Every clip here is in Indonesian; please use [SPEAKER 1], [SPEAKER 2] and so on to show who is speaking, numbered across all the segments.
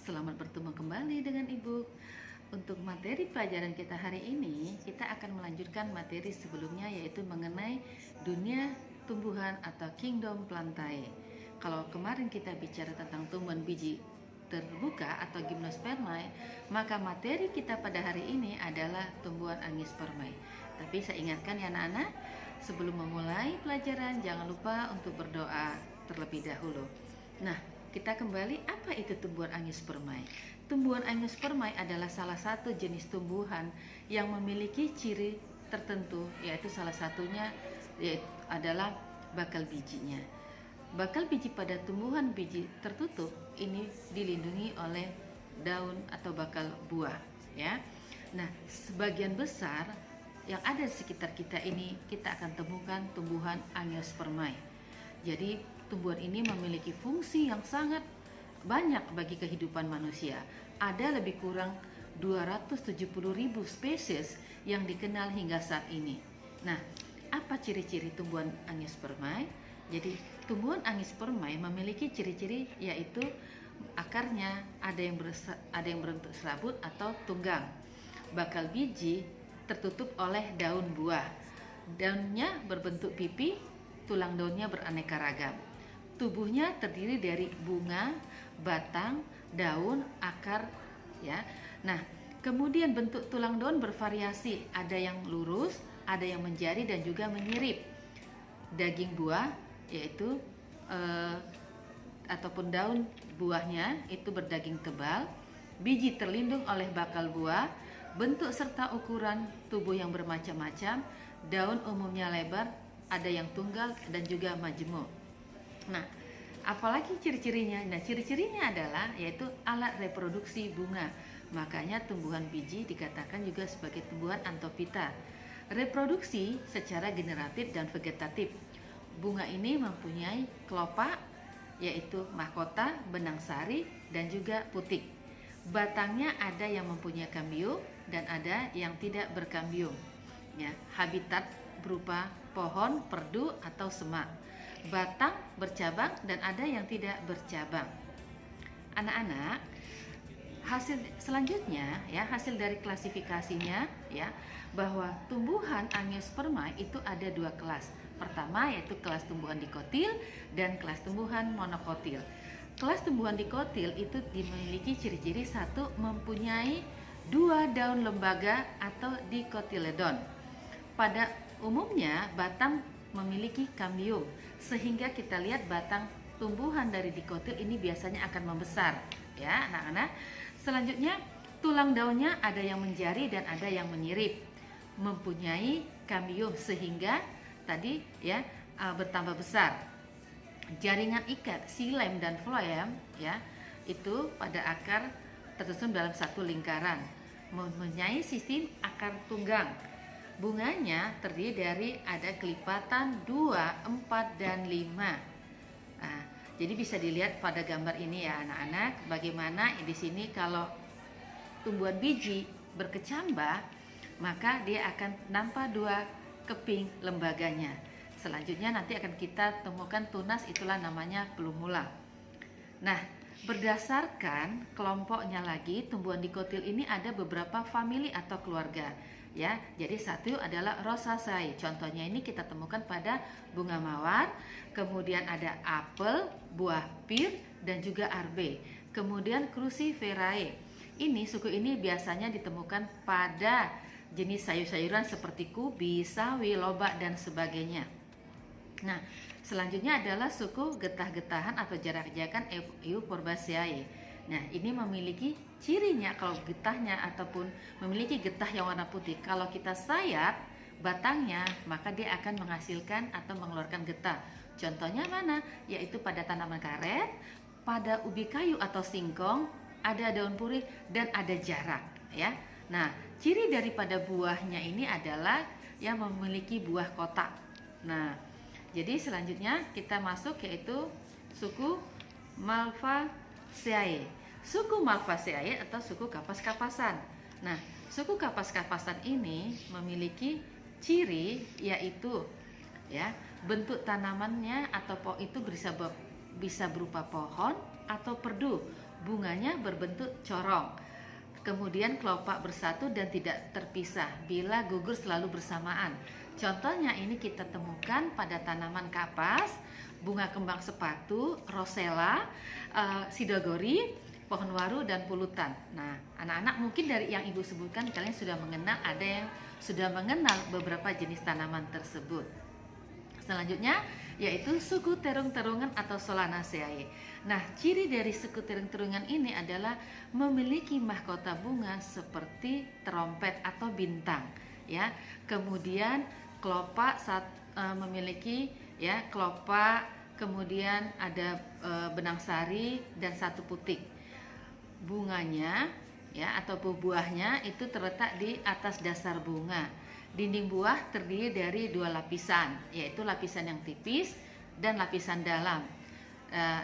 [SPEAKER 1] Selamat bertemu kembali dengan Ibu. Untuk materi pelajaran kita hari ini, kita akan melanjutkan materi sebelumnya, yaitu mengenai dunia tumbuhan atau kingdom plantae. Kalau kemarin kita bicara tentang tumbuhan biji terbuka atau gimnospermae, maka materi kita pada hari ini adalah tumbuhan angiospermae. Tapi saya ingatkan ya anak-anak, sebelum memulai pelajaran jangan lupa untuk berdoa terlebih dahulu. Nah, kita kembali, apa itu tumbuhan angiospermae? Tumbuhan angiospermae adalah salah satu jenis tumbuhan yang memiliki ciri tertentu, yaitu salah satunya adalah bakal bijinya. Bakal biji pada tumbuhan biji tertutup ini dilindungi oleh daun atau bakal buah, ya. Nah, sebagian besar yang ada di sekitar kita ini kita akan temukan tumbuhan angiospermae. Jadi tumbuhan ini memiliki fungsi yang sangat banyak bagi kehidupan manusia. Ada lebih kurang 270.000 spesies yang dikenal hingga saat ini. Nah, apa ciri-ciri tumbuhan angiospermae? Jadi tumbuhan angiospermae memiliki ciri-ciri, yaitu akarnya ada yang berbentuk serabut atau tunggang. Bakal biji tertutup oleh daun buah. Daunnya berbentuk pipi, tulang daunnya beraneka ragam. Tubuhnya terdiri dari bunga, batang, daun, akar, ya. Nah, kemudian bentuk tulang daun bervariasi, ada yang lurus, ada yang menjari dan juga menyirip. Daging buah, yaitu ataupun daun buahnya itu berdaging tebal. Biji terlindung oleh bakal buah. Bentuk serta ukuran tubuh yang bermacam-macam. Daun umumnya lebar, ada yang tunggal dan juga majemuk. Nah, apalagi ciri-cirinya? Nah, ciri-cirinya adalah yaitu alat reproduksi bunga. Makanya tumbuhan biji dikatakan juga sebagai tumbuhan antofita. Reproduksi secara generatif dan vegetatif. Bunga ini mempunyai kelopak, yaitu mahkota, benang sari, dan juga putik. Batangnya ada yang mempunyai kambium dan ada yang tidak berkambium. Ya, habitat berupa pohon, perdu, atau semak. Batang bercabang dan ada yang tidak bercabang. Anak-anak, hasil selanjutnya ya, hasil dari klasifikasinya ya, bahwa tumbuhan angiospermae itu ada dua kelas. Pertama yaitu kelas tumbuhan dikotil dan kelas tumbuhan monokotil. Kelas tumbuhan dikotil itu dimiliki ciri-ciri: satu, mempunyai dua daun lembaga atau dikotiledon. Pada umumnya batang memiliki kambium, sehingga kita lihat batang tumbuhan dari dikotil ini biasanya akan membesar, ya anak-anak. Selanjutnya, tulang daunnya ada yang menjari dan ada yang menyirip, mempunyai kambium sehingga tadi ya bertambah besar. Jaringan ikat xilem dan floem ya itu pada akar tersusun dalam satu lingkaran, mempunyai sistem akar tunggang. Bunganya terdiri dari ada kelipatan 2, 4, dan 5. Nah, jadi bisa dilihat pada gambar ini ya anak-anak, bagaimana di sini kalau tumbuhan biji berkecambah, maka dia akan nampak dua keping lembaganya. Selanjutnya nanti akan kita temukan tunas, itulah namanya plumula. Nah, berdasarkan kelompoknya lagi, tumbuhan dikotil ini ada beberapa famili atau keluarga. Ya, jadi satu adalah Rosaceae. Contohnya ini kita temukan pada bunga mawar, kemudian ada apel, buah pir, dan juga arbe. Kemudian Cruciferae. Suku ini biasanya ditemukan pada jenis sayur-sayuran seperti kubis, sawi, lobak, dan sebagainya. Nah, selanjutnya adalah suku getah-getahan atau jarak-jarakan Euphorbiaceae. Nah, ini memiliki cirinya kalau getahnya ataupun memiliki getah yang warna putih. Kalau kita sayat batangnya, maka dia akan menghasilkan atau mengeluarkan getah. Contohnya mana? Yaitu pada tanaman karet, pada ubi kayu atau singkong, ada daun purih dan ada jarak, ya. Nah, ciri daripada buahnya ini adalah yang memiliki buah kotak. Nah, jadi selanjutnya kita masuk yaitu suku Malvaceae. Suku Malvaceae atau suku kapas-kapasan. Nah, suku kapas-kapasan ini memiliki ciri yaitu ya, bentuk tanamannya atau itu bisa berupa pohon, atau perdu, bunganya berbentuk corong. Kemudian kelopak bersatu dan tidak terpisah bila gugur selalu bersamaan. Contohnya ini kita temukan pada tanaman kapas, bunga kembang sepatu, rosella, sidogori, pohon waru, dan pulutan. Nah, anak-anak mungkin dari yang ibu sebutkan kalian sudah mengenal, ada yang sudah mengenal beberapa jenis tanaman tersebut. Selanjutnya yaitu suku terung-terungan atau Solanaceae. Nah, ciri dari suku terung-terungan ini adalah memiliki mahkota bunga seperti trompet atau bintang, ya. Kemudian kelopak memiliki ya kelopak, kemudian ada benang sari dan satu putik. Bunganya ya atau buahnya itu terletak di atas dasar bunga. Dinding buah terdiri dari dua lapisan, yaitu lapisan yang tipis dan lapisan dalam.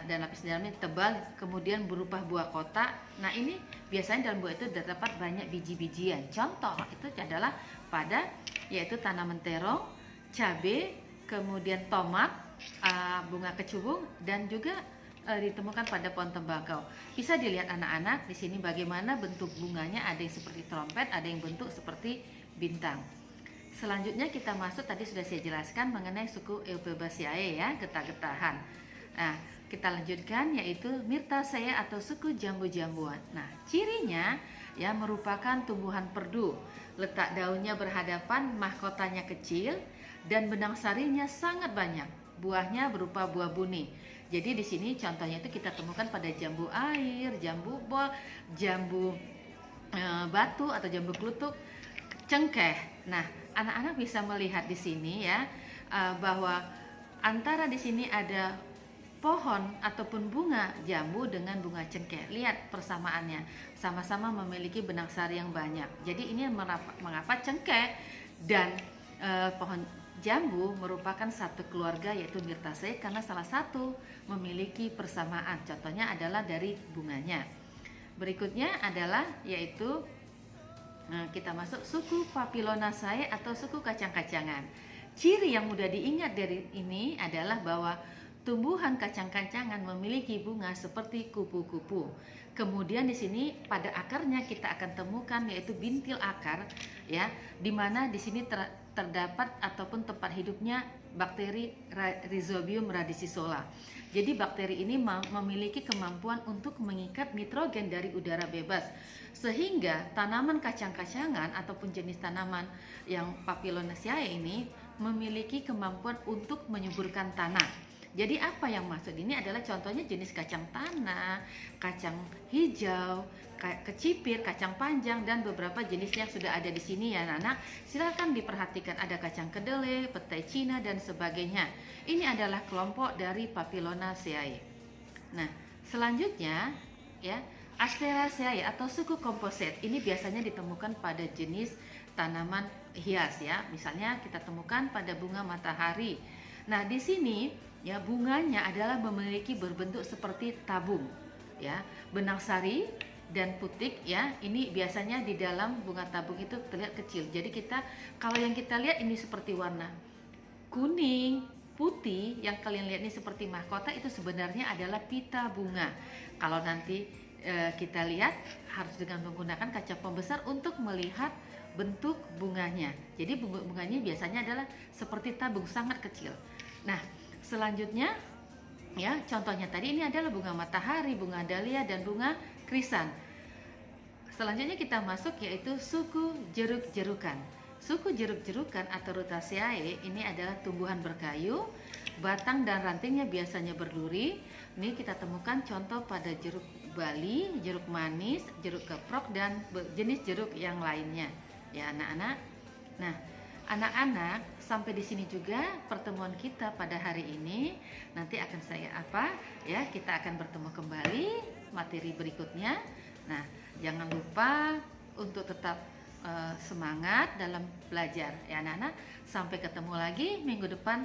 [SPEAKER 1] Dan lapisan dalamnya tebal, kemudian berupa buah kotak. Nah, ini biasanya dalam buah itu terdapat banyak biji-bijian. Contoh itu adalah pada yaitu tanaman terong, cabai, kemudian tomat, bunga kecubung, dan juga ditemukan pada pohon tembakau. Bisa dilihat anak-anak di sini bagaimana bentuk bunganya, ada yang seperti trompet, ada yang bentuk seperti bintang. Selanjutnya kita masuk, tadi sudah saya jelaskan mengenai suku Euphorbiaceae ya, getah-getahan. Nah, kita lanjutkan yaitu Myrtaceae atau suku jambu-jambuan. Nah, cirinya ya merupakan tumbuhan perdu. Letak daunnya berhadapan, mahkotanya kecil dan benang sarinya sangat banyak. Buahnya berupa buah buni. Jadi di sini contohnya itu kita temukan pada jambu air, jambu bol, jambu batu atau jambu klutuk, cengkeh. Nah, anak-anak bisa melihat di sini ya bahwa antara di sini ada pohon ataupun bunga jambu dengan bunga cengkeh. Lihat persamaannya, sama-sama memiliki benang sari yang banyak. Jadi ini mengapa cengkeh dan pohon jambu merupakan satu keluarga yaitu Myrtaceae karena salah satu memiliki persamaan. Contohnya adalah dari bunganya. Berikutnya adalah yaitu kita masuk suku Papilionaceae atau suku kacang-kacangan. Ciri yang mudah diingat dari ini adalah bahwa tumbuhan kacang-kacangan memiliki bunga seperti kupu-kupu. Kemudian di sini pada akarnya kita akan temukan yaitu bintil akar ya, di mana di sini terdapat ataupun tempat hidupnya bakteri Rhizobium radicisola. Jadi bakteri ini memiliki kemampuan untuk mengikat nitrogen dari udara bebas, sehingga tanaman kacang-kacangan ataupun jenis tanaman yang Papilionaceae ini memiliki kemampuan untuk menyuburkan tanah. Jadi apa yang masuk ini adalah contohnya jenis kacang tanah, kacang hijau, kecipir, kacang panjang, dan beberapa jenis yang sudah ada di sini ya anak-anak. Silakan diperhatikan, ada kacang kedelai, petai Cina, dan sebagainya. Ini adalah kelompok dari Papilionaceae. Nah, selanjutnya ya Asteraceae atau suku komposit. Ini biasanya ditemukan pada jenis tanaman hias ya. Misalnya kita temukan pada bunga matahari. Nah, di sini ya bunganya adalah memiliki berbentuk seperti tabung ya, benang sari dan putik ya. Ini biasanya di dalam bunga tabung itu terlihat kecil. Jadi kalau yang kita lihat ini seperti warna kuning, putih, yang kalian lihat ini seperti mahkota, itu sebenarnya adalah pita bunga. Kalau nanti kita lihat harus dengan menggunakan kaca pembesar untuk melihat bentuk bunganya. Jadi bunganya biasanya adalah seperti tabung, sangat kecil. Nah, selanjutnya ya contohnya tadi ini adalah bunga matahari, bunga dahlia, dan bunga krisan. Selanjutnya kita masuk yaitu suku jeruk-jerukan. Suku jeruk-jerukan atau Rutaceae ini adalah tumbuhan berkayu, batang dan rantingnya biasanya berduri. Ini kita temukan contoh pada jeruk Bali, jeruk manis, jeruk keprok, dan jenis jeruk yang lainnya ya anak-anak. Nah, anak-anak, sampai di sini juga pertemuan kita pada hari ini. Nanti akan kita akan bertemu kembali materi berikutnya. Nah, jangan lupa untuk tetap semangat dalam belajar ya anak-anak. Sampai ketemu lagi minggu depan.